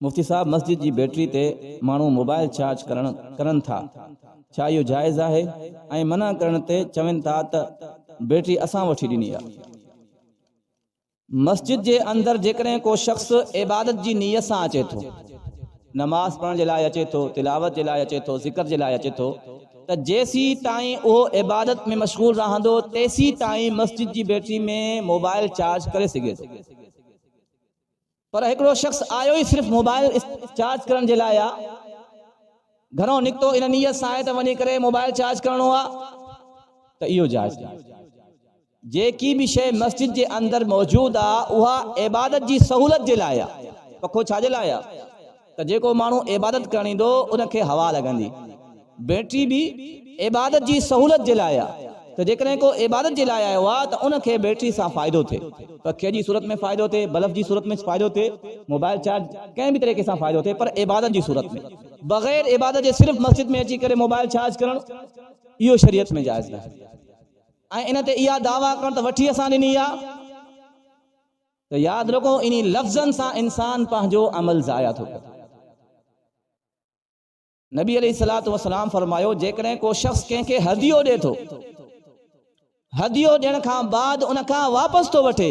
मुफ्ती साहब, मस्जिद जी battery ते माण्हू mobile charge करनि था, छा इहो जाइज़ आहे? ऐं मना करण ते चवनि था त बैटरी असां वठी ॾिनी आहे। मस्जिद जे अंदरि जेकॾहिं को शख़्स इबादत जी नीयत सां अचे थो, नमाज़ पढ़ण जे लाइ अचे थो, तिलावत जे लाइ अचे थो, ज़िक्र जे लाइ अचे थो, त जेसी ताईं उहो इबादत में मशगूल रहंदो तेसी ताईं मस्जिद जी बैटरी में मोबाइल चार्ज करे सघे थो। पर हिकिड़ो शख़्स आयो ई सिर्फ़ मोबाइल चार्ज करण जे लाइ आहे, घरों निकितो इन नीयत सां आहे त वञी करे मोबाइल चार्ज करणो आहे, त इहो जाइज़ आहे। जेकी बि शइ मस्जिद जे अंदरि मौजूद आहे उहा इबादत जी सहूलत जे लाइ आहे। पखो छाजे लाइ आहे? त जेको माण्हू इबादत करण ईंदो उनखे हवा लॻंदी। बैटरी भी इबादत जी सहूलत जे लाइ आहे, त जेकॾहिं को इबादत जे लाइ आयो आहे त उनखे बैटरी सां फ़ाइदो थिए, पखे जी सूरत में फ़ाइदो थिए, बल्ब जी सूरत में फ़ाइदो थिए, मोबाइल चार्ज कंहिं बि तरीक़े सां फ़ाइदो थिए, पर इबादत जी सूरत में। बग़ैर इबादत जे सिर्फ़ मस्जिद में अची करे मोबाइल चार्ज करणु इहो शरीयत में जाइज़ आहे। ऐं इन ते इहा दावा करणु त वठी असां ॾिनी आहे, त यादि रखो इन लफ़्ज़नि सां इंसान पंहिंजो अमल ज़ाया थो करे। नबी अलैहिस्सलातु वस्सलाम फरमायो, जेकॾहिं को शख़्स कंहिंखे हदियो ॾिए थो, हदियो ॾियण खां बाद उन खां वापसि थो वठे,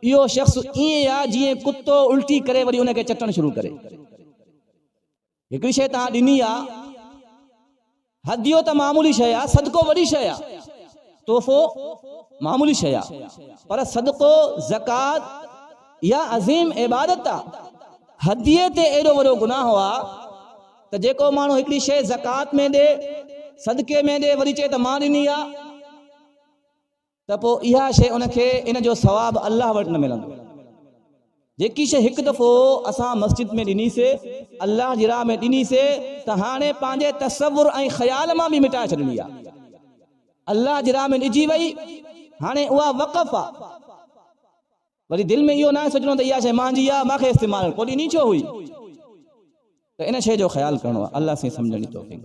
इहो शख़्स ईअं आहे जीअं कुतो उल्टी करे वरी उनखे चटणु शुरू करे। हिकिड़ी शइ तव्हां ॾिनी आहे, हदियो त मामूली शइ आहे, सदको वॾी शइ आहे, तोहफ़ो मामूली शइ आहे, पर सदको ज़कात या अज़ीम इबादत आहे। हदिये ते एॾो वॾो गुनाह आहे त जेको माण्हू हिकिड़ी शइ ज़कात में ॾे, सदके में ॾे, वरी चए त मां ॾिनी आहे, त पोइ इहा शइ उनखे इन जो सवाब अल्लाह वटि न मिलंदो। जेकी शइ हिकु दफ़ो असां मस्जिद में ॾिनीसीं, अल्लाह जी राह में ॾिनीसीं, त हाणे पंहिंजे तसवुर ऐं ख़्याल मां बि मिटाए छॾणी आहे। अल्लाह जी राह में ॾिजी वई, हाणे उहा वक़फ़ आहे, वरी दिलि में इहो न सोचणो त इहा शइ मुंहिंजी आहे, मूंखे इस्तेमालु, पोइ ॾिनी छो हुई? त इन शइ जो ख़्यालु करणो आहे। अल्लाह से सम्झणी तौफ़ीक़।